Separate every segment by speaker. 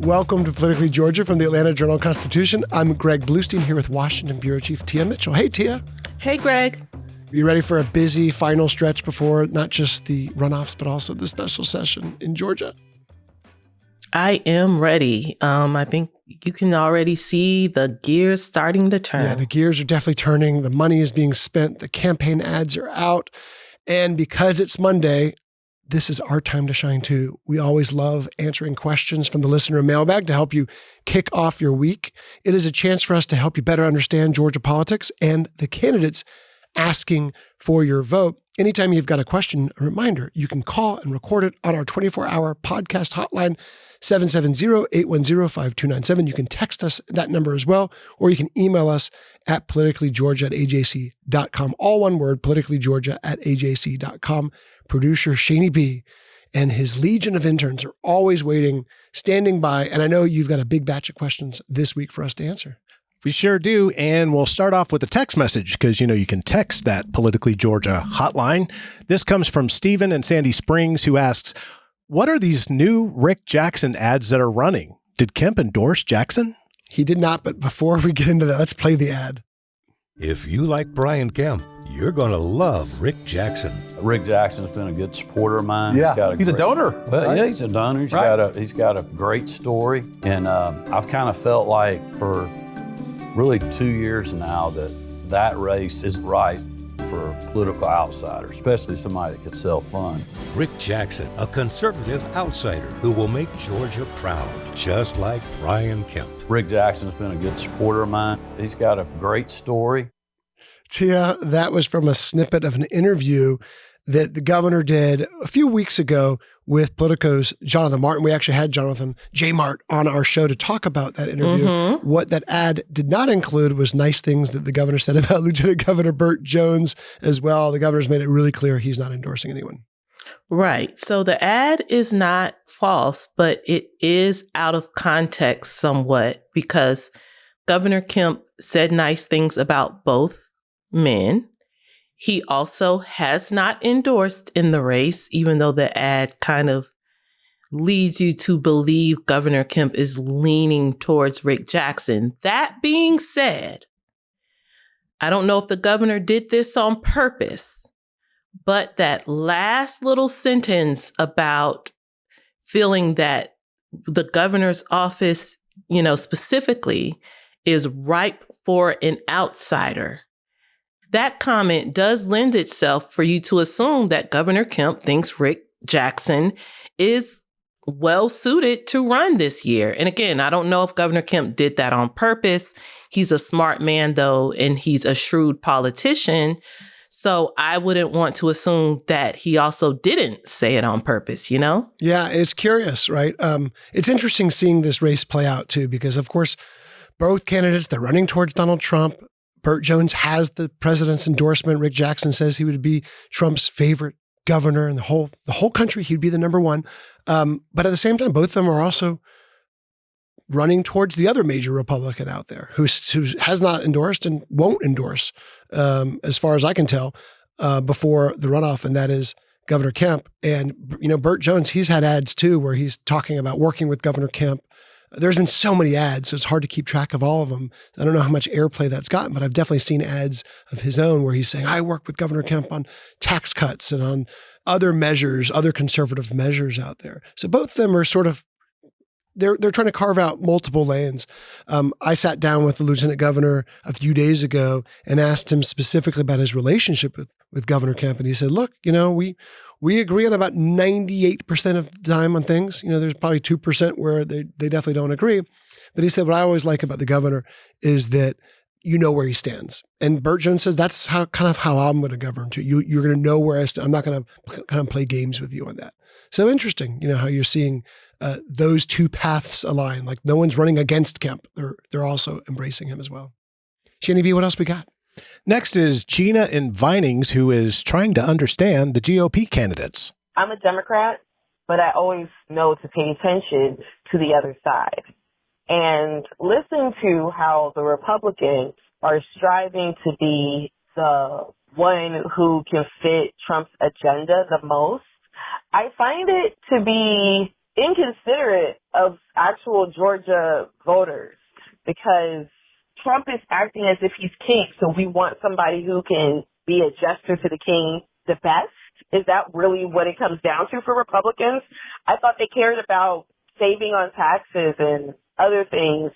Speaker 1: Welcome to Politically Georgia from the Atlanta Journal-Constitution. I'm Greg Bluestein here with Washington Bureau Chief Tia Mitchell. Hey, Tia.
Speaker 2: Hey, Greg.
Speaker 1: Are you ready for a busy final stretch before not just the runoffs, but also the special session in Georgia?
Speaker 2: I am ready. I think you can already see the gears starting to turn.
Speaker 1: Yeah, the gears are definitely turning. The money is being spent. The campaign ads are out. And because it's Monday, this is our time to shine too. We always love answering questions from the listener mailbag to help you kick off your week. It is a chance for us to help you better understand Georgia politics and the candidates asking for your vote. Anytime you've got a question, a reminder, you can call and record it on our 24-hour podcast hotline, 770-810-5297. You can text us that number as well, or you can email us at politicallygeorgia@ajc.com. All one word, politicallygeorgia@ajc.com. Producer Shaney B and his legion of interns are always waiting, standing by. And I know you've got a big batch of questions this week for us to answer.
Speaker 3: We sure do. And we'll start off with a text message because, you can text that Politically Georgia hotline. This comes from Stephen in Sandy Springs, who asks, what are these new Rick Jackson ads that are running? Did Kemp endorse Jackson?
Speaker 1: He did not. But before we get into that, let's play the ad.
Speaker 4: If you like Brian Kemp, you're going to love Rick Jackson.
Speaker 5: Rick Jackson's been a good supporter of mine.
Speaker 6: Yeah, he's a donor.
Speaker 5: Well,
Speaker 6: right?
Speaker 5: Yeah, he's a donor. He's got a great story. And I've kind of felt like for really 2 years now that race is right for political outsiders, especially somebody that could sell fun.
Speaker 4: Rick Jackson, a conservative outsider who will make Georgia proud, just like Brian Kemp.
Speaker 5: Rick Jackson's been a good supporter of mine. He's got a great story.
Speaker 1: Tia, that was from a snippet of an interview that the governor did a few weeks ago with Politico's Jonathan Martin. We actually had Jonathan J. Mart on our show to talk about that interview. Mm-hmm. What that ad did not include was nice things that the governor said about Lieutenant Governor Bert Jones as well. The governor's made it really clear he's not endorsing anyone.
Speaker 2: Right. So the ad is not false, but it is out of context somewhat because Governor Kemp said nice things about both men. He also has not endorsed in the race, even though the ad kind of leads you to believe Governor Kemp is leaning towards Rick Jackson. That being said, I don't know if the governor did this on purpose, but that last little sentence about feeling that the governor's office, specifically is ripe for an outsider. That comment does lend itself for you to assume that Governor Kemp thinks Rick Jackson is well suited to run this year. And again, I don't know if Governor Kemp did that on purpose. He's a smart man, though, and he's a shrewd politician. So I wouldn't want to assume that he also didn't say it on purpose,
Speaker 1: Yeah, it's curious, right? It's interesting seeing this race play out, too, because, of course, both candidates, they're running towards Donald Trump. Bert Jones has the president's endorsement. Rick Jackson says he would be Trump's favorite governor in the whole country. He'd be the number one. But at the same time, both of them are also running towards the other major Republican out there who has not endorsed and won't endorse, as far as I can tell, before the runoff, and that is Governor Kemp. And, Bert Jones, he's had ads too where he's talking about working with Governor Kemp. There's been so many ads, so it's hard to keep track of all of them. I don't know how much airplay that's gotten, but I've definitely seen ads of his own where he's saying, I work with Governor Kemp on tax cuts and on other measures, other conservative measures out there. So both of them are sort of, they're trying to carve out multiple lanes. I sat down with the lieutenant governor a few days ago and asked him specifically about his relationship with Governor Kemp. And he said, look, we agree on about 98% of the time on things. There's probably 2% where they definitely don't agree. But he said, what I always like about the governor is that where he stands. And Bert Jones says, that's how I'm going to govern too. You're going to know where I stand. I'm not going to kind of play games with you on that. So interesting, how you're seeing those two paths align. Like no one's running against Kemp. They're also embracing him as well. Shaney B, what else we got?
Speaker 3: Next is Gina in Vinings, who is trying to understand the GOP candidates.
Speaker 7: I'm a Democrat, but I always know to pay attention to the other side and listen to how the Republicans are striving to be the one who can fit Trump's agenda the most. I find it to be inconsiderate of actual Georgia voters because Trump is acting as if he's king. So we want somebody who can be a jester to the king the best. Is that really what it comes down to for Republicans? I thought they cared about saving on taxes and other things.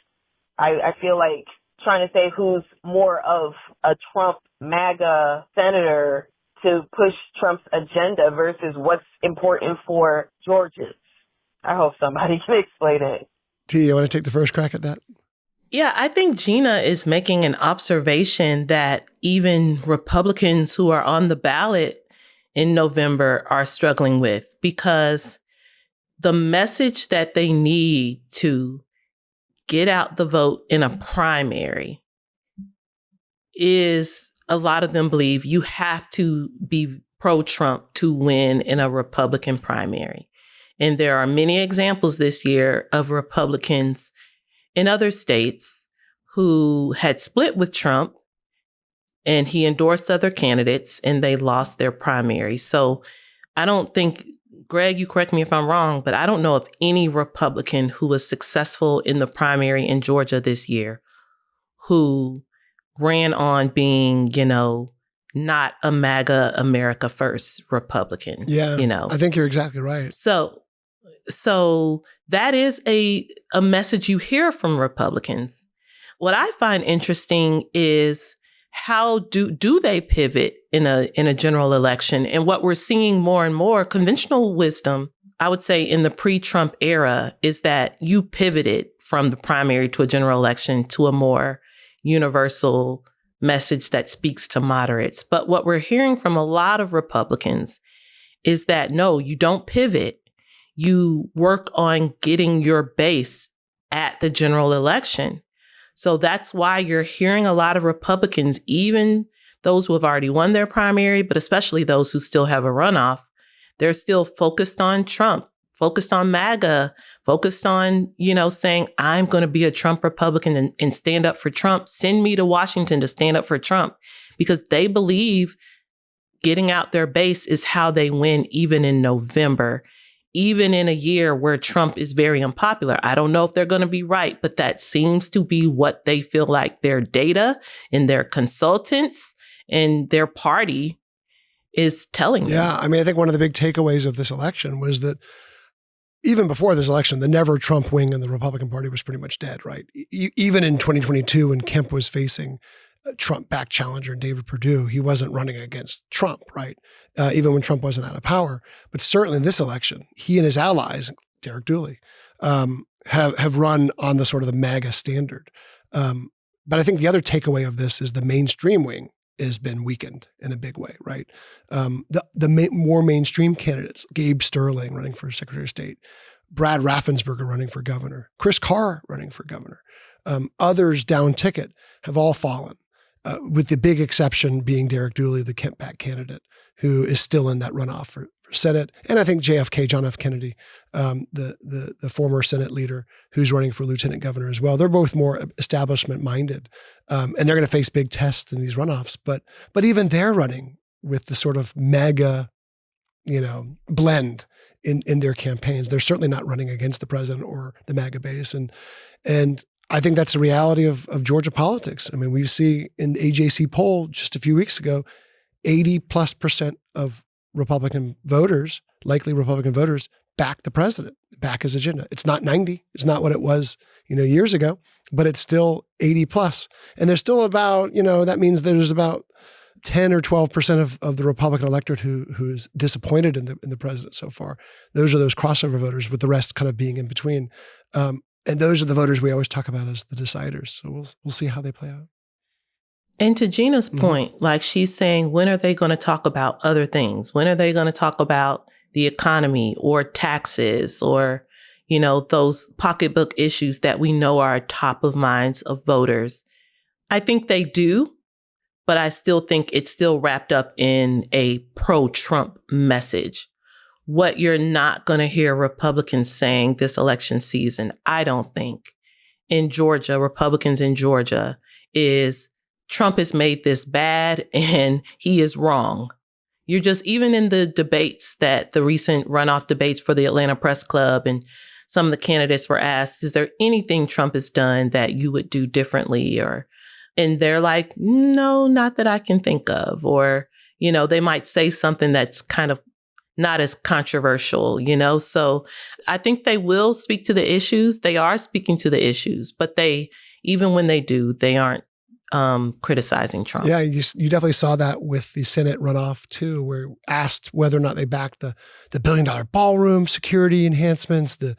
Speaker 7: I feel like trying to say who's more of a Trump MAGA senator to push Trump's agenda versus what's important for Georgians. I hope somebody can explain it.
Speaker 1: T, you want to take the first crack at that?
Speaker 2: Yeah, I think Gina is making an observation that even Republicans who are on the ballot in November are struggling with, because the message that they need to get out the vote in a primary is, a lot of them believe you have to be pro-Trump to win in a Republican primary. And there are many examples this year of Republicans in other states who had split with Trump and he endorsed other candidates and they lost their primary. So I don't think, Greg, you correct me if I'm wrong, but I don't know of any Republican who was successful in the primary in Georgia this year who ran on being, not a MAGA America First Republican.
Speaker 1: Yeah, I think you're exactly right.
Speaker 2: So that is a message you hear from Republicans. What I find interesting is how do they pivot in a general election? And what we're seeing more and more, conventional wisdom, I would say in the pre-Trump era, is that you pivoted from the primary to a general election to a more universal message that speaks to moderates. But what we're hearing from a lot of Republicans is that, no, you don't pivot. You work on getting your base at the general election. So that's why you're hearing a lot of Republicans, even those who have already won their primary, but especially those who still have a runoff, they're still focused on Trump, focused on MAGA, focused on, saying, I'm going to be a Trump Republican and stand up for Trump. Send me to Washington to stand up for Trump, because they believe getting out their base is how they win, even in November. Even in a year where Trump is very unpopular. I don't know if they're going to be right, but that seems to be what they feel like their data and their consultants and their party is telling them.
Speaker 1: Yeah, I think one of the big takeaways of this election was that even before this election, the never Trump wing in the Republican Party was pretty much dead, right? Even in 2022, when Kemp was facing Trump-backed challenger David Perdue, he wasn't running against Trump, right? Even when Trump wasn't out of power. But certainly in this election, he and his allies, Derek Dooley, have run on the sort of the MAGA standard. But I think the other takeaway of this is the mainstream wing has been weakened in a big way, right? More mainstream candidates, Gabe Sterling running for Secretary of State, Brad Raffensperger running for governor, Chris Carr running for governor, others down ticket have all fallen. With the big exception being Derek Dooley, the Kemp-backed candidate, who is still in that runoff for Senate. And I think JFK, John F. Kennedy, the former Senate leader, who's running for lieutenant governor as well. They're both more establishment-minded, and they're going to face big tests in these runoffs. But even they're running with the sort of MAGA, blend in their campaigns. They're certainly not running against the president or the MAGA base. And I think that's the reality of Georgia politics. We see in the AJC poll just a few weeks ago, 80+% of Republican voters, likely Republican voters, back the president, back his agenda. It's not 90. It's not what it was, years ago, but it's still 80+. And there's still about, that means there's about 10 or 12% of the Republican electorate who is disappointed in the president so far. Those are those crossover voters, with the rest kind of being in between. And those are the voters we always talk about as the deciders. So we'll see how they play out.
Speaker 2: And to Gina's point, like she's saying, when are they going to talk about other things? When are they going to talk about the economy or taxes or, those pocketbook issues that we know are top of minds of voters? I think they do, but I still think it's still wrapped up in a pro-Trump message. What you're not going to hear Republicans saying this election season, I don't think, in Georgia, Republicans in Georgia, is Trump has made this bad and he is wrong. You're just, even in the debates, that the recent runoff debates for the Atlanta Press Club, and some of the candidates were asked, is there anything Trump has done that you would do differently? And they're like, no, not that I can think of. Or, they might say something that's kind of not as controversial, So I think they will speak to the issues. They are speaking to the issues, but even when they do, they aren't criticizing Trump.
Speaker 1: Yeah, you definitely saw that with the Senate runoff too, where asked whether or not they backed the $1 billion ballroom security enhancements, the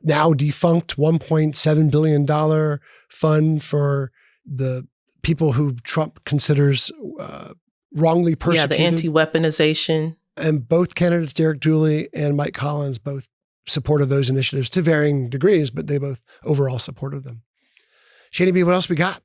Speaker 1: now defunct $1.7 billion fund for the people who Trump considers wrongly persecuted.
Speaker 2: Yeah, the anti-weaponization. And
Speaker 1: both candidates, Derek Dooley and Mike Collins, both supported those initiatives to varying degrees, but they both overall supported them. Shady B, what else we got?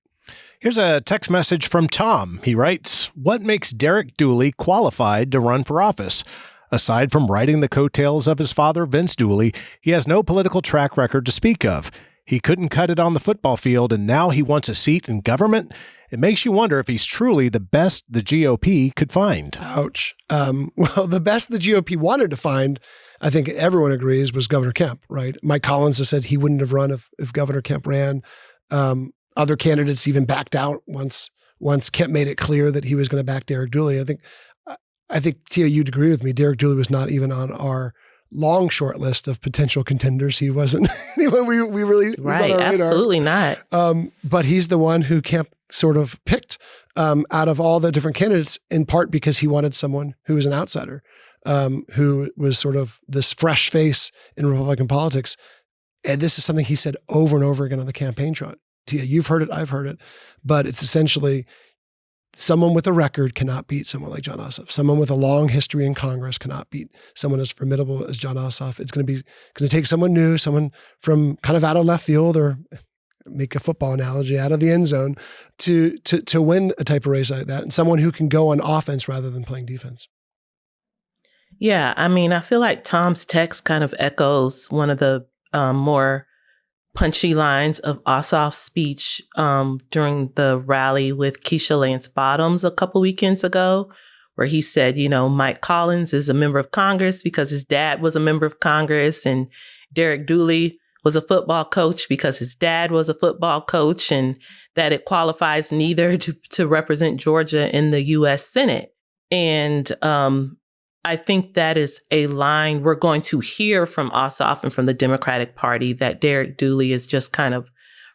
Speaker 3: Here's a text message from Tom. He writes, what makes Derek Dooley qualified to run for office? Aside from riding the coattails of his father, Vince Dooley, he has no political track record to speak of. He couldn't cut it on the football field, and now he wants a seat in government? It makes you wonder if he's truly the best the GOP could find.
Speaker 1: Ouch. Well, the best the GOP wanted to find, I think everyone agrees, was Governor Kemp, right? Mike Collins has said he wouldn't have run if Governor Kemp ran. Other candidates even backed out once Kemp made it clear that he was going to back Derek Dooley. I think Tia, you'd agree with me. Derek Dooley was not even on our long short list of potential contenders. He wasn't anyone we really was
Speaker 2: right.
Speaker 1: On our
Speaker 2: Absolutely
Speaker 1: radar.
Speaker 2: not.
Speaker 1: But he's the one who Kemp sort of picked out of all the different candidates, in part because he wanted someone who was an outsider, who was sort of this fresh face in Republican politics. And this is something he said over and over again on the campaign trail. Tia, you've heard it, I've heard it, but it's essentially someone with a record cannot beat someone like John Ossoff. Someone with a long history in Congress cannot beat someone as formidable as John Ossoff. It's going to take someone new, someone from kind of out of left field, or make a football analogy, out of the end zone to win a type of race like that, and someone who can go on offense rather than playing defense.
Speaker 2: Yeah, I mean, I feel like Tom's text kind of echoes one of the more punchy lines of Ossoff's speech during the rally with Keisha Lance Bottoms a couple weekends ago, where he said, Mike Collins is a member of Congress because his dad was a member of Congress, and Derek Dooley was a football coach because his dad was a football coach, and that it qualifies neither to represent Georgia in the U.S. Senate. And I think that is a line we're going to hear from Ossoff and from the Democratic Party, that Derek Dooley is just kind of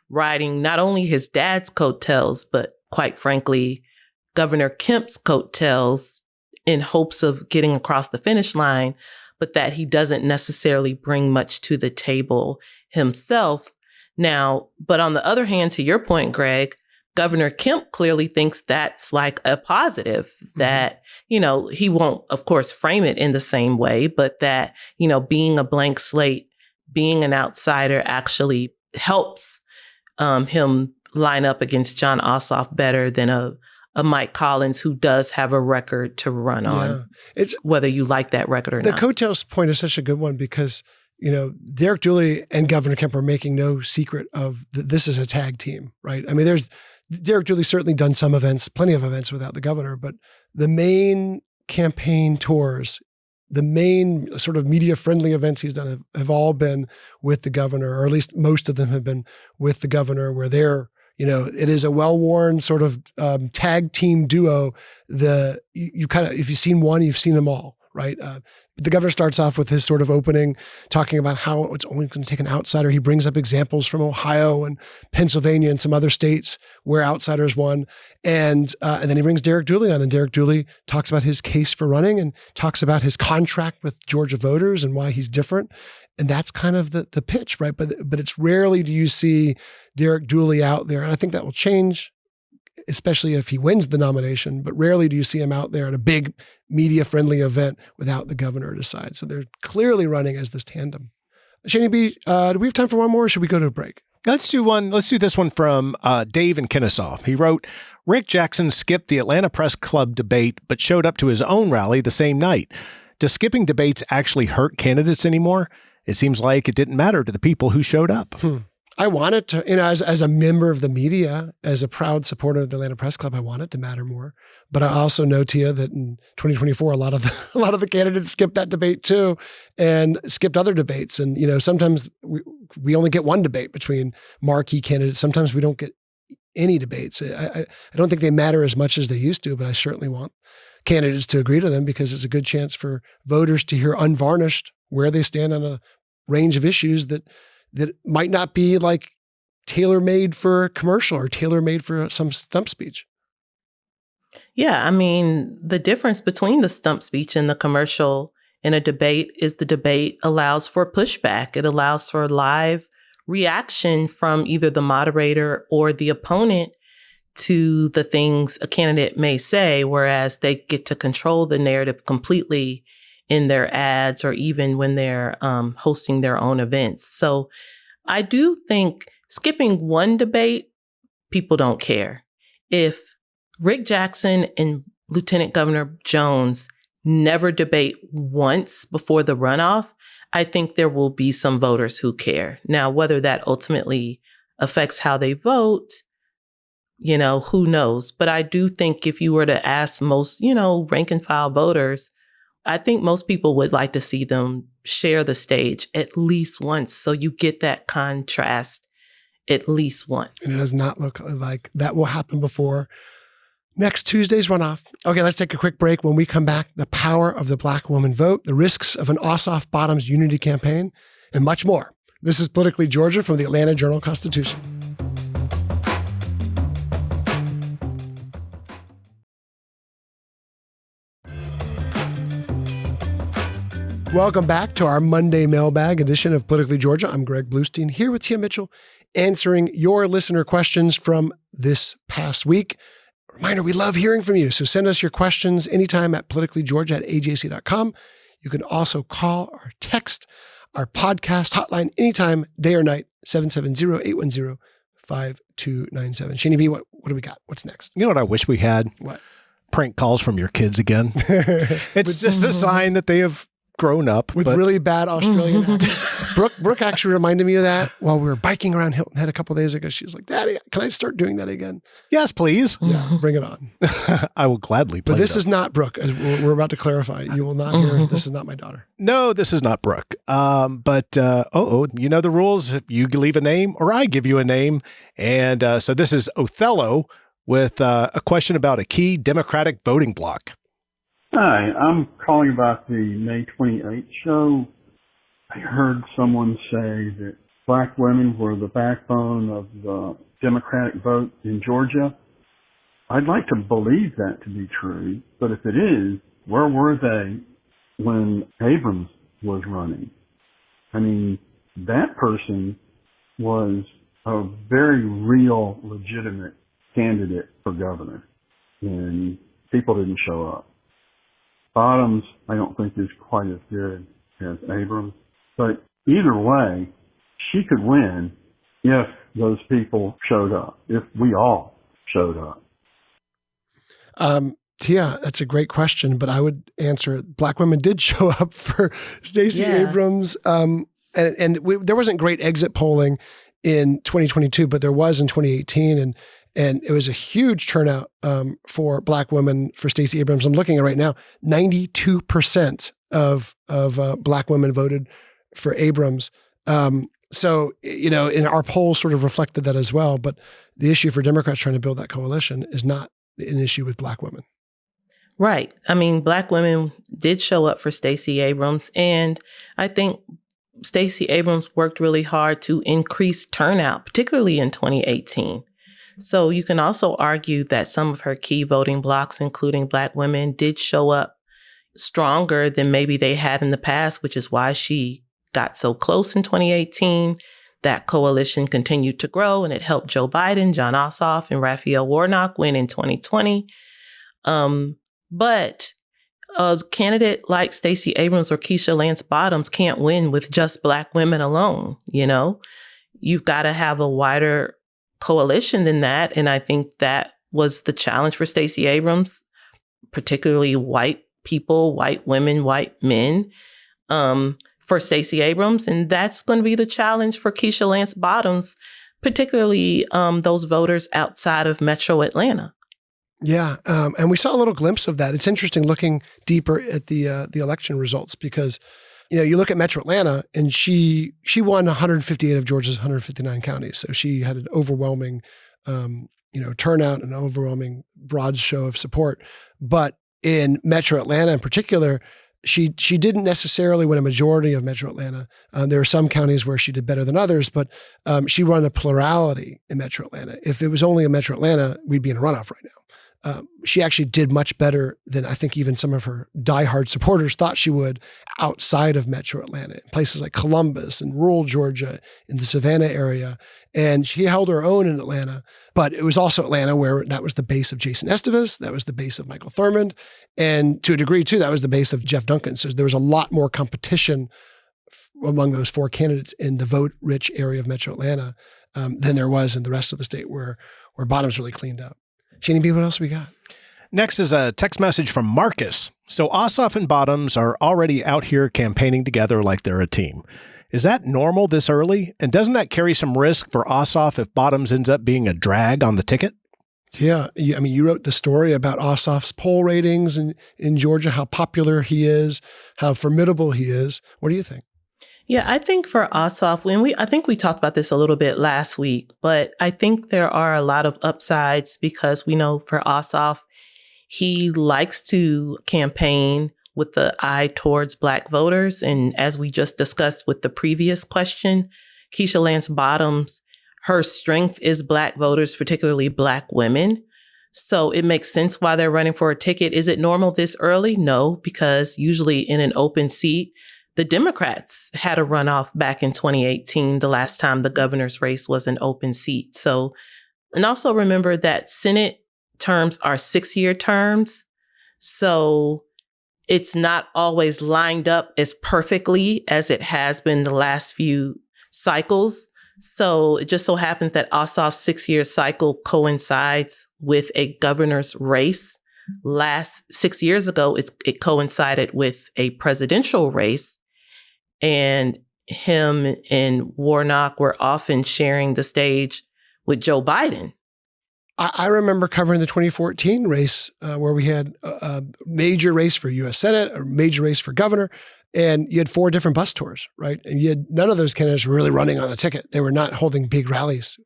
Speaker 2: riding not only his dad's coattails, but quite frankly, Governor Kemp's coattails in hopes of getting across the finish line, but that he doesn't necessarily bring much to the table himself. Now, but on the other hand, to your point, Greg, Governor Kemp clearly thinks that's like a positive, that, he won't, of course, frame it in the same way, but that, being a blank slate, being an outsider actually helps him line up against John Ossoff better than a Mike Collins, who does have a record to run on, whether you like that record or not.
Speaker 1: The coattails point is such a good one because, Derek Dooley and Governor Kemp are making no secret of this is a tag team, right? I mean, Derek Dooley's certainly done some events, plenty of events without the governor, but the main campaign tours, the main sort of media-friendly events he's done have all been with the governor, or at least most of them have been with the governor, where they're, it is a well-worn sort of tag team duo. You kind of, if you've seen one, you've seen them all, right? The governor starts off with his sort of opening, talking about how it's only going to take an outsider. He brings up examples from Ohio and Pennsylvania and some other states where outsiders won. And then he brings Derek Dooley on, and Derek Dooley talks about his case for running and talks about his contract with Georgia voters and why he's different. And that's kind of the pitch, right? But it's rarely do you see Derek Dooley out there. And I think that will change, especially if he wins the nomination, but rarely do you see him out there at a big media-friendly event without the governor at his side. So they're clearly running as this tandem. Shani B, do we have time for one more, or should we go to a break?
Speaker 3: Let's do one. Let's do this one from Dave in Kennesaw. He wrote, Rick Jackson skipped the Atlanta Press Club debate, but showed up to his own rally the same night. Does skipping debates actually hurt candidates anymore? It seems like it didn't matter to the people who showed up.
Speaker 1: I want it to, as a member of the media, as a proud supporter of the Atlanta Press Club, I want it to matter more. But I also know, Tia, that in 2024, a lot of the candidates skipped that debate too, and skipped other debates. And sometimes we only get one debate between marquee candidates. Sometimes we don't get any debates. I don't think they matter as much as they used to, but I certainly want candidates to agree to them because it's a good chance for voters to hear unvarnished where they stand on a range of issues that might not be like tailor-made for a commercial or tailor-made for some stump speech.
Speaker 2: Yeah, I mean, the difference between the stump speech and the commercial in a debate is the debate allows for pushback. It allows for live reaction from either the moderator or the opponent to the things a candidate may say, whereas they get to control the narrative completely in their ads or even when they're hosting their own events. So I do think skipping one debate, people don't care. If Rick Jackson and Lieutenant Governor Jones never debate once before the runoff, I think there will be some voters who care. Now, whether that ultimately affects how they vote, who knows? But I do think if you were to ask most, rank and file voters, I think most people would like to see them share the stage at least once. So you get that contrast at least once.
Speaker 1: And it does not look like that will happen before next Tuesday's runoff. Okay, let's take a quick break. When we come back, the power of the Black woman vote, the risks of an Ossoff-Bottoms unity campaign, and much more. This is Politically Georgia from the Atlanta Journal-Constitution. Welcome back to our Monday mailbag edition of Politically Georgia. I'm Greg Bluestein here with Tia Mitchell, answering your listener questions from this past week. Reminder, we love hearing from you. So send us your questions anytime at politicallygeorgia@ajc.com. You can also call or text our podcast hotline anytime, day or night, 770-810-5297. Shani B, what do we got? What's next?
Speaker 3: You know what I wish we had?
Speaker 1: What?
Speaker 3: Prank calls from your kids again. It's just a sign that they have grown up.
Speaker 1: With really bad Australian accents. Brooke actually reminded me of that while we were biking around Hilton Head a couple of days ago. She was like, Daddy, can I start doing that again?
Speaker 3: Yes, please.
Speaker 1: Yeah, bring it on.
Speaker 3: I will gladly play
Speaker 1: But this
Speaker 3: it
Speaker 1: is not Brooke. As we're about to clarify. You will not hear, this is not my daughter.
Speaker 3: No, this is not Brooke. But you know the rules. You leave a name or I give you a name. And so this is Othello with a question about a key Democratic voting bloc.
Speaker 6: Hi, I'm calling about the May 28th show. I heard someone say that Black women were the backbone of the Democratic vote in Georgia. I'd like to believe that to be true, but if it is, where were they when Abrams was running? I mean, that person was a very real, legitimate candidate for governor, and people didn't show up. Bottoms, I don't think is quite as good as Abrams, but either way, she could win if those people showed up, if we all showed up.
Speaker 1: Tia, that's a great question, but I would answer Black women did show up for Stacey Abrams. There wasn't great exit polling in 2022, but there was in 2018. And it was a huge turnout for Black women for Stacey Abrams. I'm looking at right now, 92% of Black women voted for Abrams. So, and our polls sort of reflected that as well. But the issue for Democrats trying to build that coalition is not an issue with Black women.
Speaker 2: Right. I mean, Black women did show up for Stacey Abrams. And I think Stacey Abrams worked really hard to increase turnout, particularly in 2018. So you can also argue that some of her key voting blocs, including Black women, did show up stronger than maybe they had in the past, which is why she got so close in 2018. That coalition continued to grow, and it helped Joe Biden, John Ossoff, and Raphael Warnock win in 2020. But a candidate like Stacey Abrams or Keisha Lance Bottoms can't win with just Black women alone. You've got to have a wider coalition than that. And I think that was the challenge for Stacey Abrams, particularly white people, white women, white men, for Stacey Abrams. And that's going to be the challenge for Keisha Lance Bottoms, particularly those voters outside of Metro Atlanta.
Speaker 1: Yeah, and we saw a little glimpse of that. It's interesting looking deeper at the election results because, you look at Metro Atlanta and she won 158 of Georgia's 159 counties. So she had an overwhelming, turnout and overwhelming broad show of support. But in Metro Atlanta in particular, she didn't necessarily win a majority of Metro Atlanta. There are some counties where she did better than others, but she won a plurality in Metro Atlanta. If it was only in Metro Atlanta, we'd be in a runoff right now. She actually did much better than I think even some of her diehard supporters thought she would outside of Metro Atlanta, in places like Columbus and rural Georgia, in the Savannah area. And she held her own in Atlanta, but it was also Atlanta where that was the base of Jason Estevez. That was the base of Michael Thurmond. And to a degree too, that was the base of Jeff Duncan. So there was a lot more competition among those four candidates in the vote-rich area of Metro Atlanta than there was in the rest of the state where Bottoms really cleaned up. Shani B, what else we got?
Speaker 3: Next is a text message from Marcus. So Ossoff and Bottoms are already out here campaigning together like they're a team. Is that normal this early? And doesn't that carry some risk for Ossoff if Bottoms ends up being a drag on the ticket?
Speaker 1: Yeah. I mean, you wrote the story about Ossoff's poll ratings in Georgia, how popular he is, how formidable he is. What do you think?
Speaker 2: Yeah, I think for Ossoff, I think we talked about this a little bit last week, but I think there are a lot of upsides because we know for Ossoff, he likes to campaign with the eye towards Black voters. And as we just discussed with the previous question, Keisha Lance Bottoms, her strength is Black voters, particularly Black women. So it makes sense why they're running for a ticket. Is it normal this early? No, because usually in an open seat, the Democrats had a runoff back in 2018, the last time the governor's race was an open seat. So, and also remember that Senate terms are 6-year terms. So it's not always lined up as perfectly as it has been the last few cycles. So it just so happens that Ossoff's 6-year cycle coincides with a governor's race. Last 6 years ago, it coincided with a presidential race. And him and Warnock were often sharing the stage with Joe Biden.
Speaker 1: I remember covering the 2014 race where we had a major race for U.S. Senate, a major race for governor, and you had 4 different bus tours, right? And you had none of those candidates were really running on a ticket. They were not holding big rallies.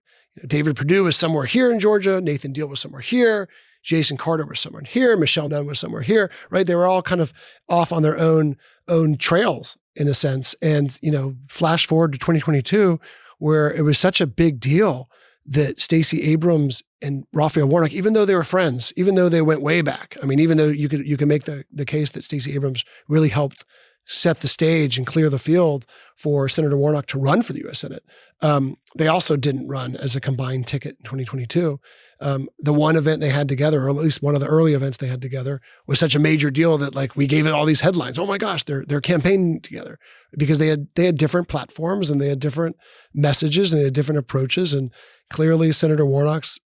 Speaker 1: David Perdue was somewhere here in Georgia. Nathan Deal was somewhere here. Jason Carter was somewhere here. Michelle Nunn was somewhere here, right? They were all kind of off on their own trails in a sense. And, flash forward to 2022, where it was such a big deal that Stacey Abrams and Raphael Warnock, even though they were friends, even though they went way back, I mean, even though you can make the case that Stacey Abrams really helped set the stage and clear the field for Senator Warnock to run for the U.S. Senate. They also didn't run as a combined ticket in 2022. The one event they had together, or at least one of the early events they had together, was such a major deal that we gave it all these headlines. Oh my gosh, they're campaigning together because they had different platforms and they had different messages and they had different approaches. And clearly Senator Warnock's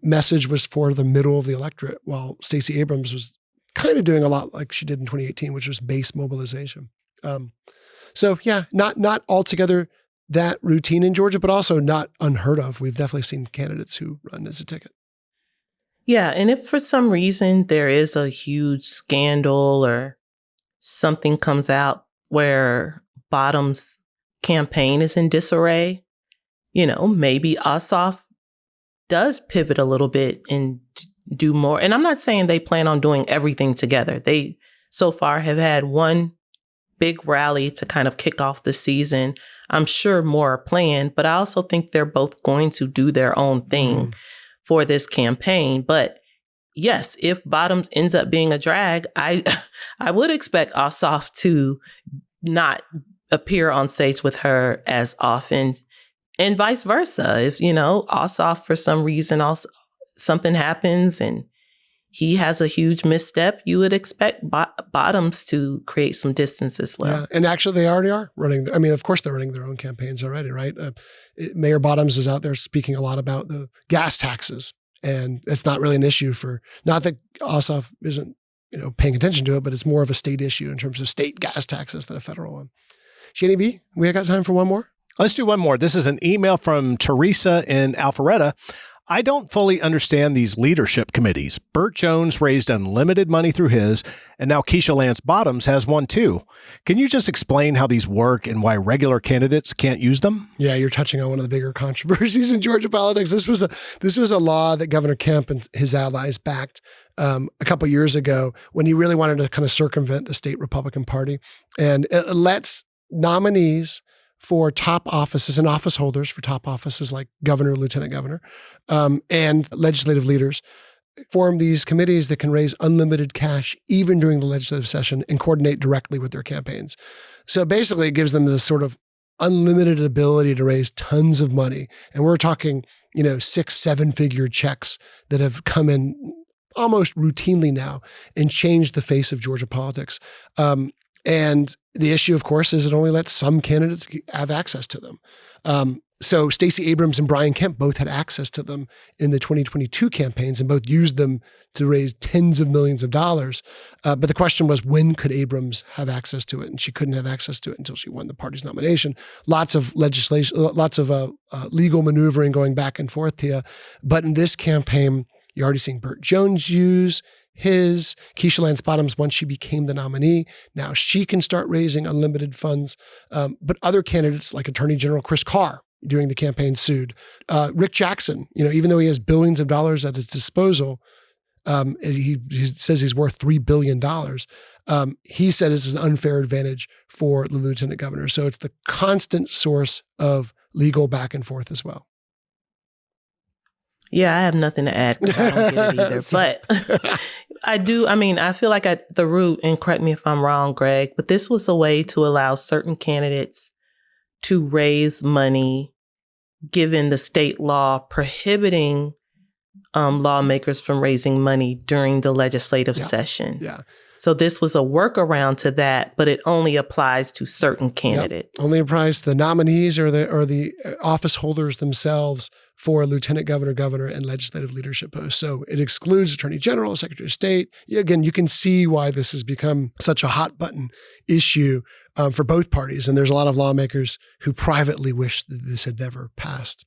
Speaker 1: message was for the middle of the electorate, while Stacey Abrams was kind of doing a lot like she did in 2018, which was base mobilization. So yeah, not altogether that routine in Georgia, but also not unheard of. We've definitely seen candidates who run as a ticket.
Speaker 2: Yeah, and if for some reason there is a huge scandal or something comes out where Bottoms' campaign is in disarray, maybe Ossoff does pivot a little bit and do more. And I'm not saying they plan on doing everything together. They so far have had one big rally to kind of kick off the season. I'm sure more are planned, but I also think they're both going to do their own thing for this campaign. But yes, if Bottoms ends up being a drag, I would expect Ossoff to not appear on stage with her as often, and vice versa. If, Ossoff for some reason also something happens and he has a huge misstep, you would expect Bottoms to create some distance as well.
Speaker 1: Yeah, and actually they already are running. Of course they're running their own campaigns already, right? Mayor Bottoms is out there speaking a lot about the gas taxes, and it's not really an issue not that Ossoff isn't, paying attention to it, but it's more of a state issue in terms of state gas taxes than a federal one. Shani B, we got time for one more?
Speaker 3: Let's do one more. This is an email from Teresa in Alpharetta. I don't fully understand these leadership committees. Bert Jones raised unlimited money through his, and now Keisha Lance Bottoms has one too. Can you just explain how these work and why regular candidates can't use them?
Speaker 1: Yeah, you're touching on one of the bigger controversies in Georgia politics. This was a law that Governor Kemp and his allies backed a couple years ago when he really wanted to kind of circumvent the state Republican Party, and it lets nominees for top offices and office holders for top offices like governor, lieutenant governor, and legislative leaders form these committees that can raise unlimited cash even during the legislative session and coordinate directly with their campaigns. So basically it gives them this sort of unlimited ability to raise tons of money. And we're talking, 6-7-figure checks that have come in almost routinely now and changed the face of Georgia politics. And the issue, of course, is it only lets some candidates have access to them. So Stacey Abrams and Brian Kemp both had access to them in the 2022 campaigns and both used them to raise tens of millions of dollars. But the question was, when could Abrams have access to it? And she couldn't have access to it until she won the party's nomination. Lots of legislation, lots of legal maneuvering going back and forth here. But in this campaign, you're already seeing Bert Jones use his, Keisha Lance Bottoms, once she became the nominee, now she can start raising unlimited funds. But other candidates like Attorney General Chris Carr during the campaign sued. Rick Jackson, even though he has billions of dollars at his disposal, he says he's worth $3 billion. He said it's an unfair advantage for the lieutenant governor. So it's the constant source of legal back and forth as well.
Speaker 2: Yeah, I have nothing to add because I don't get it either. But I do. I mean, I feel like at the root, and correct me if I'm wrong, Greg, but this was a way to allow certain candidates to raise money given the state law prohibiting lawmakers from raising money during the legislative session.
Speaker 1: Yeah.
Speaker 2: So this was a workaround to that, but it only applies to certain candidates.
Speaker 1: Yep. Only applies to the nominees or the office holders themselves for lieutenant governor, governor, and legislative leadership posts. So it excludes attorney general, secretary of state. Again, you can see why this has become such a hot button issue for both parties. And there's a lot of lawmakers who privately wish that this had never passed.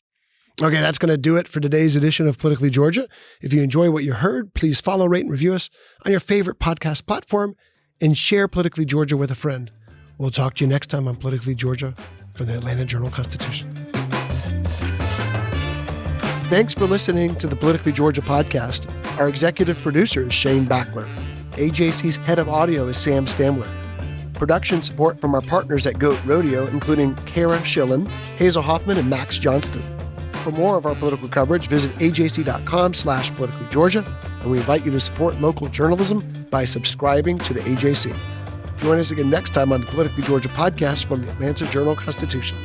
Speaker 1: Okay, that's going to do it for today's edition of Politically Georgia. If you enjoy what you heard, please follow, rate, and review us on your favorite podcast platform and share Politically Georgia with a friend. We'll talk to you next time on Politically Georgia from the Atlanta Journal-Constitution. Thanks for listening to the Politically Georgia podcast. Our executive producer is Shane Backler. AJC's head of audio is Sam Stamler. Production support from our partners at Goat Rodeo, including Kara Schillen, Hazel Hoffman, and Max Johnston. For more of our political coverage, visit ajc.com/politicallygeorgia, and we invite you to support local journalism by subscribing to the AJC. Join us again next time on the Politically Georgia podcast from the Atlanta Journal-Constitution.